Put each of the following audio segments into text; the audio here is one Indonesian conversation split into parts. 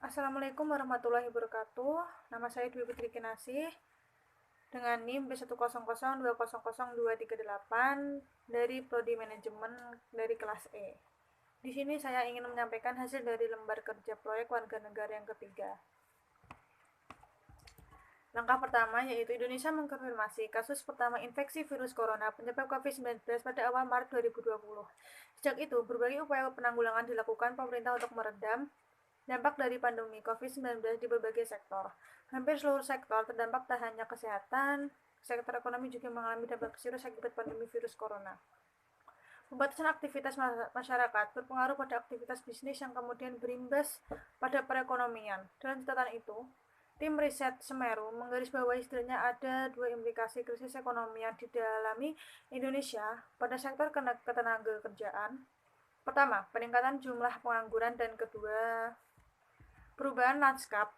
Assalamualaikum warahmatullahi wabarakatuh. Nama saya Dwi Putri Kinasih dengan NIM B100200238 dari Prodi Manajemen dari kelas E. Di sini saya ingin menyampaikan hasil dari lembar kerja proyek warga negara yang ketiga. Langkah pertama yaitu Indonesia mengkonfirmasi kasus pertama infeksi virus corona penyebab COVID-19 pada awal Maret 2020. Sejak itu, berbagai upaya penanggulangan dilakukan pemerintah untuk meredam dampak dari pandemi COVID-19 di berbagai sektor. Hampir seluruh sektor terdampak, tak hanya kesehatan, sektor ekonomi juga mengalami dampak serius akibat pandemi virus corona. Pembatasan aktivitas masyarakat berpengaruh pada aktivitas bisnis yang kemudian berimbas pada perekonomian. Dalam catatan itu, tim riset Semeru menggarisbawahi setidaknya ada dua implikasi krisis ekonomi yang didalami Indonesia pada sektor ketenagakerjaan. Pertama, peningkatan jumlah pengangguran, dan kedua, perubahan lanskap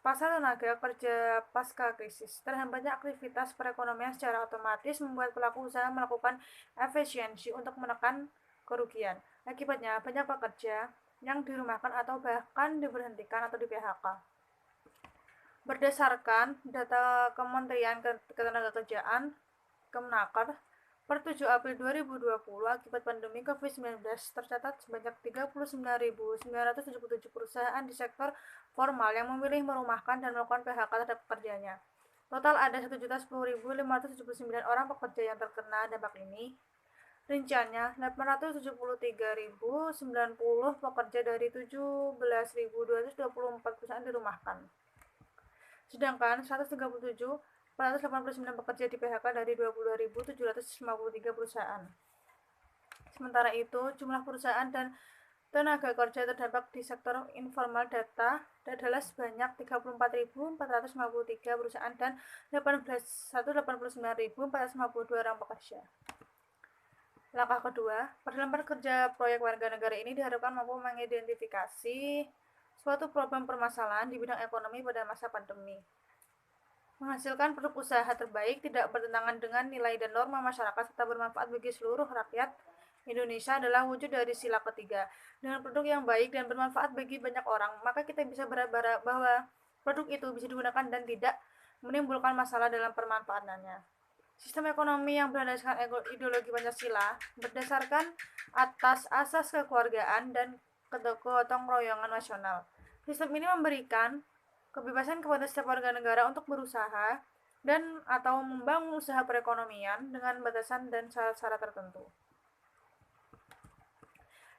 pasar tenaga kerja pasca krisis. Terhambatnya aktivitas perekonomian secara otomatis membuat pelaku usaha melakukan efisiensi untuk menekan kerugian. Akibatnya, banyak pekerja yang dirumahkan atau bahkan diberhentikan atau di-PHK. Berdasarkan data Kementerian Ketenagakerjaan Kemenaker, per 7 April 2020, akibat pandemi COVID-19 tercatat sebanyak 39.977 perusahaan di sektor formal yang memilih merumahkan dan melakukan PHK terhadap pekerjanya. Total ada 1.010.579 orang pekerja yang terkena dampak ini. Rinciannya, 873.090 pekerja dari 17.224 perusahaan dirumahkan. Sedangkan 137.489 pekerja di PHK dari 22.753 perusahaan. Sementara itu, jumlah perusahaan dan tenaga kerja terdampak di sektor informal data adalah sebanyak 34.453 perusahaan dan 189.452 orang pekerja. Langkah kedua, pada lembar kerja proyek warga negara ini diharapkan mampu mengidentifikasi suatu problem permasalahan di bidang ekonomi pada masa pandemi. Menghasilkan produk usaha terbaik, tidak bertentangan dengan nilai dan norma masyarakat, serta bermanfaat bagi seluruh rakyat Indonesia adalah wujud dari sila ketiga. Dengan produk yang baik dan bermanfaat bagi banyak orang, maka kita bisa berharap bahwa produk itu bisa digunakan dan tidak menimbulkan masalah dalam pemanfaatannya. Sistem ekonomi yang berdasarkan ideologi Pancasila berdasarkan atas asas kekeluargaan dan kegotong royongan nasional. Sistem ini memberikan kebebasan kepada setiap warga negara untuk berusaha dan atau membangun usaha perekonomian dengan batasan dan syarat-syarat tertentu.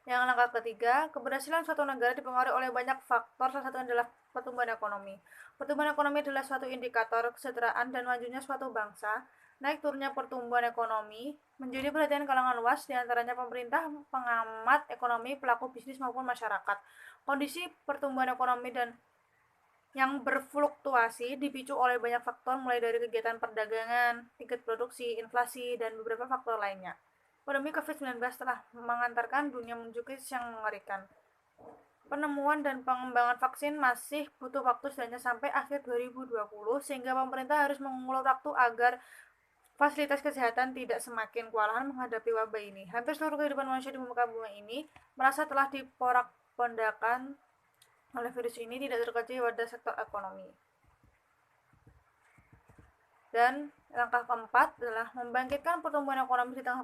Yang langkah ketiga, keberhasilan suatu negara dipengaruhi oleh banyak faktor, salah satunya adalah pertumbuhan ekonomi. Pertumbuhan ekonomi adalah suatu indikator kesejahteraan dan majunya suatu bangsa. Naik turunnya pertumbuhan ekonomi menjadi perhatian kalangan luas, diantaranya pemerintah, pengamat ekonomi, pelaku bisnis maupun masyarakat. Kondisi pertumbuhan ekonomi dan yang berfluktuasi dipicu oleh banyak faktor, mulai dari kegiatan perdagangan, tingkat produksi, inflasi, dan beberapa faktor lainnya. Pandemi COVID-19 telah mengantarkan dunia menuju krisis yang mengerikan. Penemuan dan pengembangan vaksin masih butuh waktu setidaknya sampai akhir 2020, sehingga pemerintah harus mengulur waktu agar fasilitas kesehatan tidak semakin kewalahan menghadapi wabah ini. Hampir seluruh kehidupan manusia di muka bumi ini merasa telah diporak-pondakan oleh virus ini, tidak terkecuali pada sektor ekonomi. Dan langkah keempat adalah membangkitkan pertumbuhan ekonomi di tengah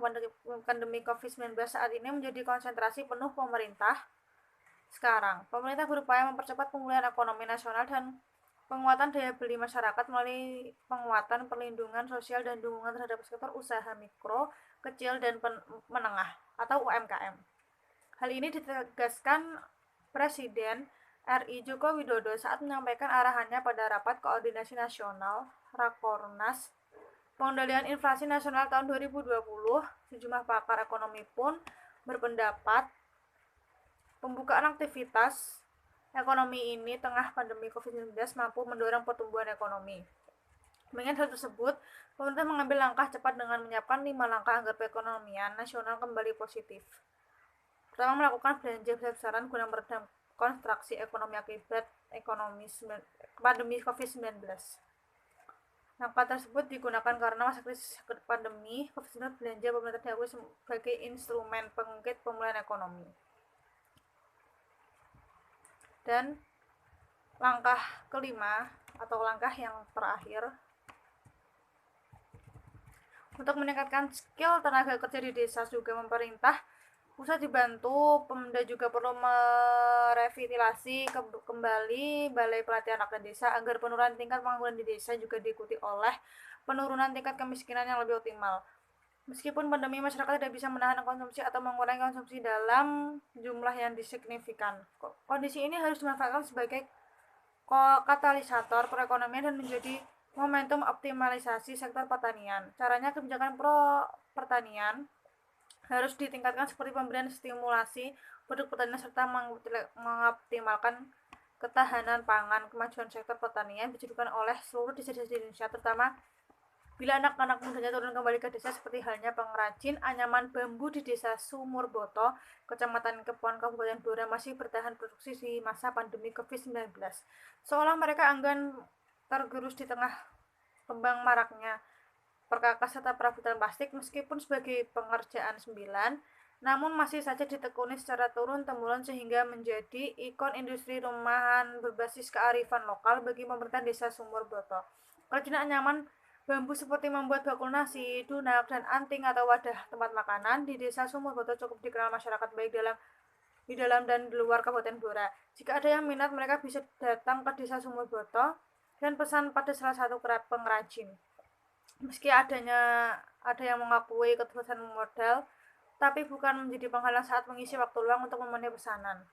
pandemi COVID-19 saat ini menjadi konsentrasi penuh pemerintah. Sekarang, pemerintah berupaya mempercepat pemulihan ekonomi nasional dan penguatan daya beli masyarakat melalui penguatan perlindungan sosial dan dukungan terhadap sektor usaha mikro, kecil, dan menengah atau UMKM. Hal ini ditegaskan Presiden RI Joko Widodo saat menyampaikan arahannya pada Rapat Koordinasi Nasional Rakornas Pengendalian Inflasi Nasional tahun 2020. Sejumlah pakar ekonomi pun berpendapat pembukaan aktivitas ekonomi ini tengah pandemi COVID-19 mampu mendorong pertumbuhan ekonomi. Mengingat hal tersebut, pemerintah mengambil langkah cepat dengan menyiapkan 5 langkah agar perekonomian nasional kembali positif. Pertama, melakukan belanja besar-besaran guna meredam kontraksi ekonomi akibat pandemi COVID-19. Langkah tersebut digunakan karena masa krisis pandemi COVID-19 belanja pemerintah diakui sebagai instrumen pengungkit pemulihan ekonomi. Dan langkah kelima atau langkah yang terakhir, untuk meningkatkan skill tenaga kerja di desa juga pemerintah pusat dibantu, Pemda juga perlu merevitalisasi kembali balai pelatihan rakyat desa agar penurunan tingkat pengangguran di desa juga diikuti oleh penurunan tingkat kemiskinan yang lebih optimal. Meskipun pandemi, masyarakat tidak bisa menahan konsumsi atau mengurangi konsumsi dalam jumlah yang signifikan. Kondisi ini harus dimanfaatkan sebagai katalisator perekonomian dan menjadi momentum optimalisasi sektor pertanian. Caranya, kebijakan pro pertanian harus ditingkatkan seperti pemberian stimulasi produk pertanian serta mengoptimalkan ketahanan pangan. Kemajuan sektor pertanian dijujukan oleh seluruh desa-desa di Indonesia, terutama bila anak-anak mudanya turun kembali ke desa, seperti halnya pengrajin anyaman bambu di desa Sumurboto, Kecamatan Kepon, Kabupaten Blora, masih bertahan produksi di masa pandemi COVID-19. Seolah mereka enggan tergerus di tengah kembang maraknya perkakas serta perabotan plastik. Meskipun sebagai pengerjaan sembilan, namun masih saja ditekuni secara turun-temurun sehingga menjadi ikon industri rumahan berbasis kearifan lokal bagi pemerintah desa Sumurboto. Kerajinan anyaman bambu seperti membuat bakul nasi, dunak, dan anting atau wadah tempat makanan di desa Sumurboto cukup dikenal masyarakat baik di dalam dan di luar Kabupaten Blora. Jika ada yang minat, mereka bisa datang ke desa Sumurboto dan pesan pada salah satu pengrajin. Meski ada yang mengakui keterbatasan modal, tapi bukan menjadi penghalang saat mengisi waktu luang untuk memenuhi pesanan.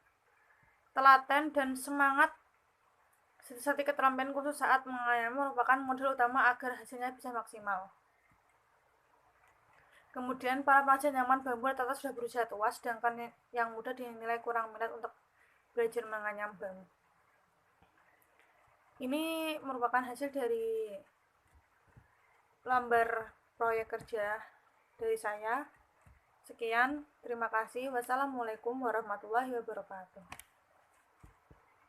Telaten dan semangat serta keterampilan khusus saat menganyam merupakan modal utama agar hasilnya bisa maksimal. Kemudian para pengrajin anyaman bambu rata-rata sudah berusia tua, sedangkan yang muda dinilai kurang minat untuk belajar menganyam bambu. Ini merupakan hasil dari lambar proyek kerja dari saya. Sekian, terima kasih. Wassalamualaikum warahmatullahi wabarakatuh.